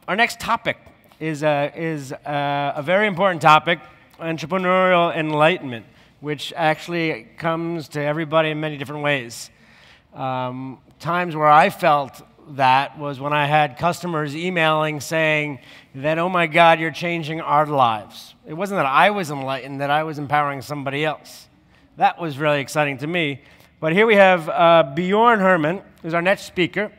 Our next topic is a very important topic, entrepreneurial enlightenment, which actually comes to everybody in many different ways. Times where I felt that was when I had customers emailing saying that, oh my God, you're changing our lives. It wasn't that I was enlightened, that I was empowering somebody else. That was really exciting to me. But here we have Bjoern Herrmann, who's our next speaker.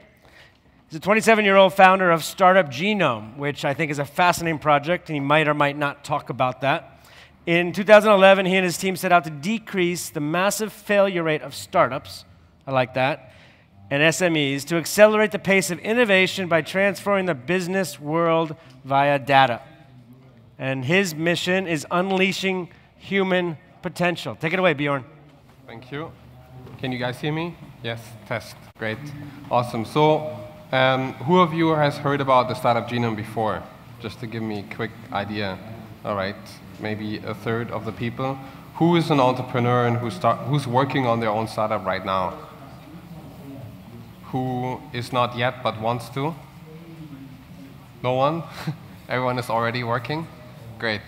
He's a 27-year-old founder of Startup Genome, which I think is a fascinating project, and he might or might not talk about that. In 2011, he and his team set out to decrease the massive failure rate of startups, I like that, and SMEs to accelerate the pace of innovation by transforming the business world via data. And his mission is unleashing human potential. Take it away, Bjoern. Thank you. Can you guys hear me? Yes, test. Great. Awesome. So, who of you has heard about the Startup Genome before? Just to give me a quick idea. All right, maybe a third of the people. Who is an entrepreneur and who's working on their own startup right now? Who is not yet but wants to? No one? Everyone is already working? Great.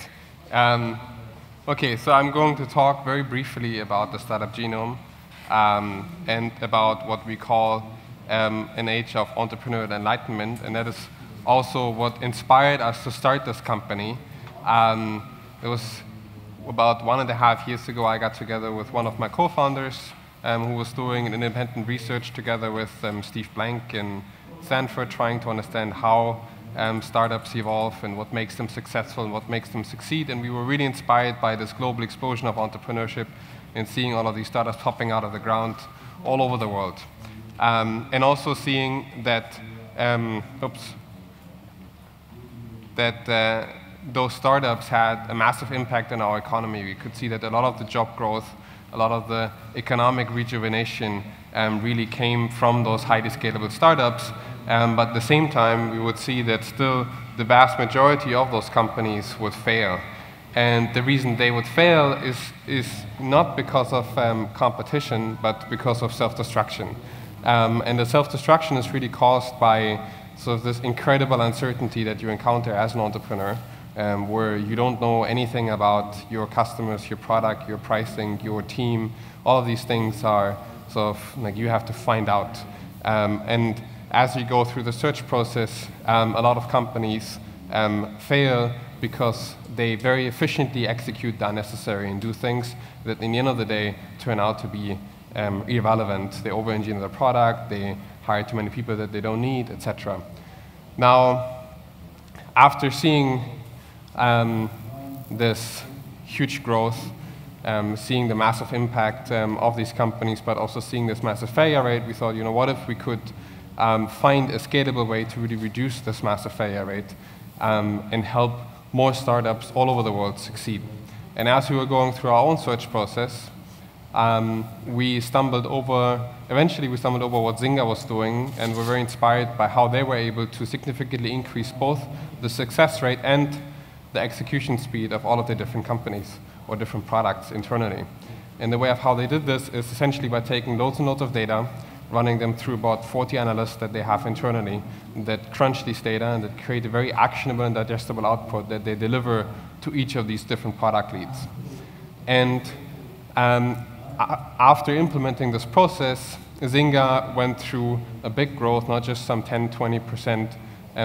Okay, so I'm going to talk very briefly about the Startup Genome and about what we call an age of entrepreneurial enlightenment, and that is also what inspired us to start this company. It was about 1.5 years ago I got together with one of my co-founders who was doing an independent research together with Steve Blank in Stanford, trying to understand how startups evolve and what makes them successful and what makes them succeed. And we were really inspired by this global explosion of entrepreneurship and seeing all of these startups popping out of the ground all over the world. And also seeing that, those startups had a massive impact on our economy. We could see that a lot of the job growth, a lot of the economic rejuvenation really came from those highly scalable startups. But at the same time, we would see that still the vast majority of those companies would fail. And the reason they would fail is not because of competition, but because of self-destruction. And the self-destruction is really caused by sort of this incredible uncertainty that you encounter as an entrepreneur, where you don't know anything about your customers, your product, your pricing, your team. All of these things are sort of like you have to find out. And as you go through the search process, a lot of companies fail because they very efficiently execute the unnecessary and do things that in the end of the day turn out to be irrelevant. They over-engineer the product, they hire too many people that they don't need, etc. Now, after seeing this huge growth, seeing the massive impact of these companies, but also seeing this massive failure rate, we thought, you know, what if we could find a scalable way to really reduce this massive failure rate and help more startups all over the world succeed. And as we were going through our own search process, eventually we stumbled over what Zynga was doing, and were very inspired by how they were able to significantly increase both the success rate and the execution speed of all of their different companies or different products internally. And the way of how they did this is essentially by taking loads and loads of data, running them through about 40 analysts that they have internally that crunch these data and that create a very actionable and digestible output that they deliver to each of these different product leads. And after implementing this process, Zynga went through a big growth, not just some 10–20%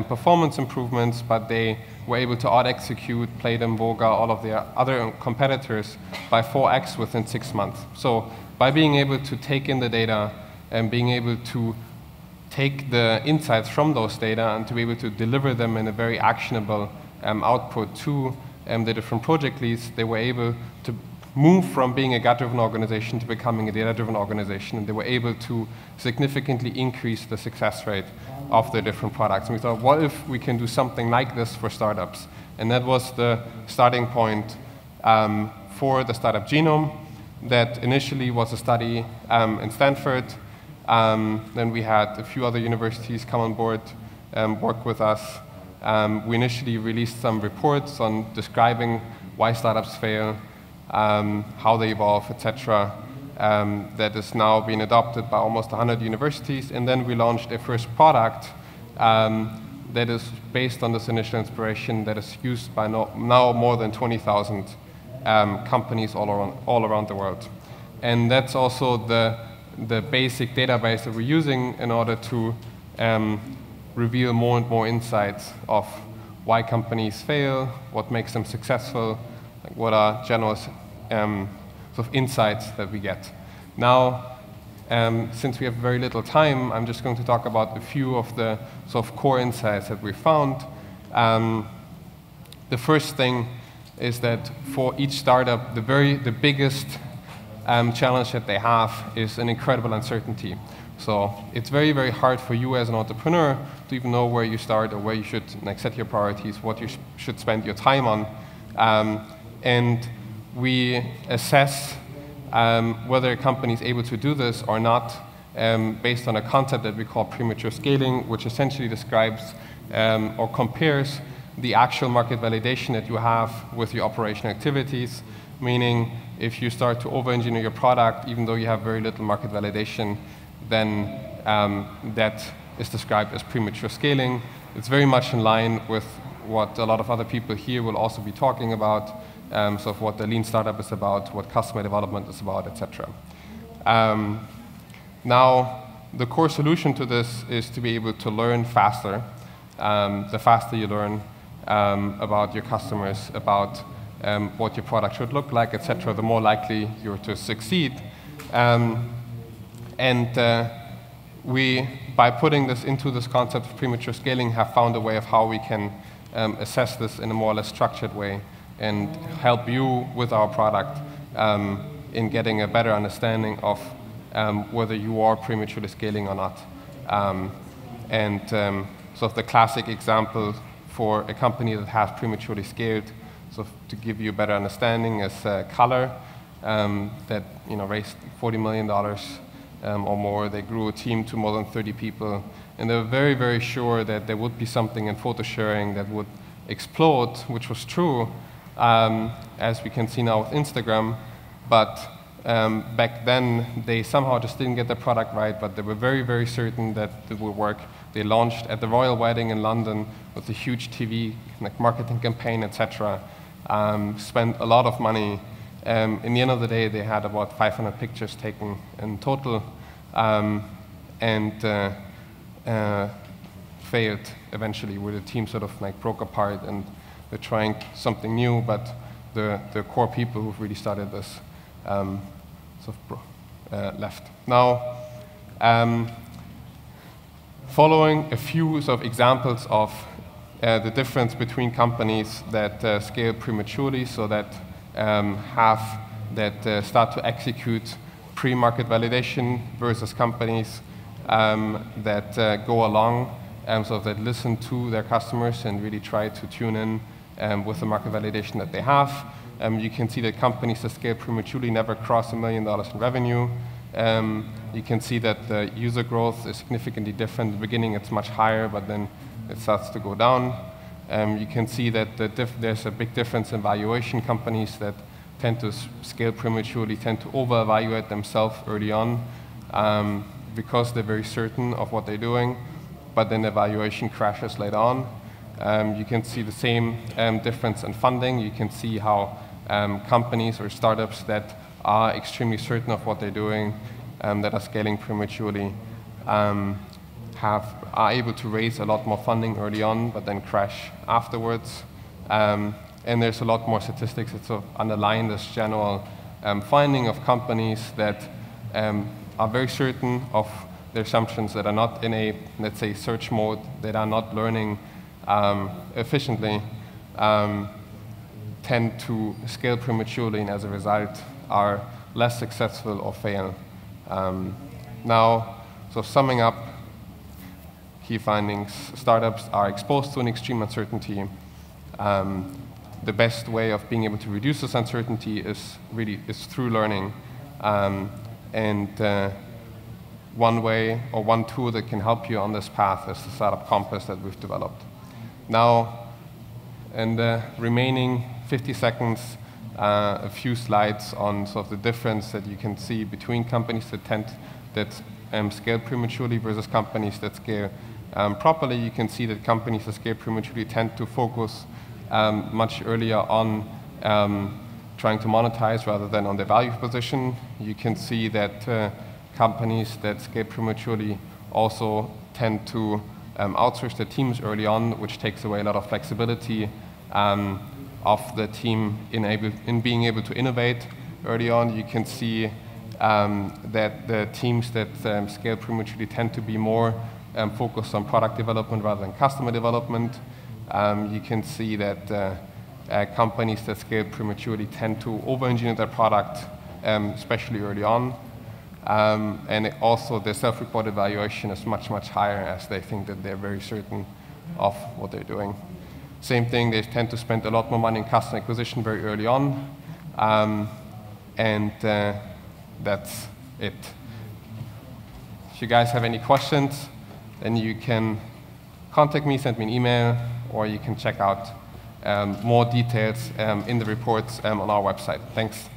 performance improvements, but they were able to out-execute Playdom, Voga, all of their other competitors by 4x within 6 months. So by being able to take in the data and being able to take the insights from those data and to be able to deliver them in a very actionable output to the different project leads, they were able to move from being a gut-driven organization to becoming a data-driven organization, and they were able to significantly increase the success rate of the different products. And we thought, what if we can do something like this for startups? And that was the starting point for the Startup Genome. That initially was a study in Stanford. Then we had a few other universities come on board, work with us. We initially released some reports on describing why startups fail, how they evolve, etc. That is now being adopted by almost 100 universities. And then we launched a first product that is based on this initial inspiration that is used by now more than 20,000 companies all around the world. And that's also the basic database that we're using in order to reveal more and more insights of why companies fail, what makes them successful, like what are general sort of insights that we get. Now, since we have very little time, I'm just going to talk about a few of the sort of core insights that we found. The first thing is that for each startup, the biggest challenge that they have is an incredible uncertainty. So it's very, very hard for you as an entrepreneur to even know where you start or where you should set your priorities, what you should spend your time on. And we assess whether a company is able to do this or not based on a concept that we call premature scaling, which essentially describes or compares the actual market validation that you have with your operational activities, meaning if you start to over-engineer your product, even though you have very little market validation, then that is described as premature scaling. It's very much in line with what a lot of other people here will also be talking about, so what the lean startup is about, what customer development is about, etc. Now, the core solution to this is to be able to learn faster. The faster you learn about your customers, about what your product should look like, etc., the more likely you're to succeed. We, by putting this into this concept of premature scaling, have found a way of how we can assess this in a more or less structured way and help you with our product in getting a better understanding of whether you are prematurely scaling or not. So the classic example for a company that has prematurely scaled, so to give you a better understanding, is Color that raised $40 million or more. They grew a team to more than 30 people, and they were very, very sure that there would be something in photo sharing that would explode, which was true, as we can see now with Instagram. But back then, they somehow just didn't get the product right, but they were very, very certain that it would work. They launched at the royal wedding in London with a huge TV marketing campaign, etc. Spent a lot of money. In the end of the day, they had about 500 pictures taken in total, and failed eventually, where the team sort of broke apart, and they're trying something new, but the core people who've really started this left. Now, following a few sort of examples of the difference between companies that scale prematurely, so that start to execute pre-market validation versus companies that go along, so that listen to their customers and really try to tune in with the market validation that they have. You can see that companies that scale prematurely never cross $1 million in revenue. You can see that the user growth is significantly different. At the beginning, it's much higher, but then it starts to go down. You can see that there's a big difference in valuation. Companies that tend to scale prematurely tend to over-evaluate themselves early on because they're very certain of what they're doing, but then the valuation crashes later on. You can see the same difference in funding. You can see how companies or startups that are extremely certain of what they're doing, that are scaling prematurely, are able to raise a lot more funding early on, but then crash afterwards. And there's a lot more statistics that sort of underline this general finding of companies that are very certain of their assumptions, that are not in a, let's say, search mode, that are not learning efficiently, tend to scale prematurely, and as a result are less successful or fail. Now, so summing up, key findings: startups are exposed to an extreme uncertainty. The best way of being able to reduce this uncertainty is through learning. One way or one tool that can help you on this path is the Startup Compass that we've developed. Now, in the remaining 50 seconds, a few slides on sort of the difference that you can see between companies that scale prematurely versus companies that scale properly, you can see that companies that scale prematurely tend to focus much earlier on trying to monetize rather than on their value position. You can see that companies that scale prematurely also tend to outsource their teams early on, which takes away a lot of flexibility of the team in being able to innovate early on. You can see that the teams that scale prematurely tend to be more focused on product development rather than customer development. You can see that companies that scale prematurely tend to over-engineer their product, especially early on. And also the self-reported valuation is much, much higher as they think that they're very certain of what they're doing. Same thing, they tend to spend a lot more money in customer acquisition very early on. And that's it. If you guys have any questions, then you can contact me, send me an email, or you can check out more details in the reports on our website. Thanks.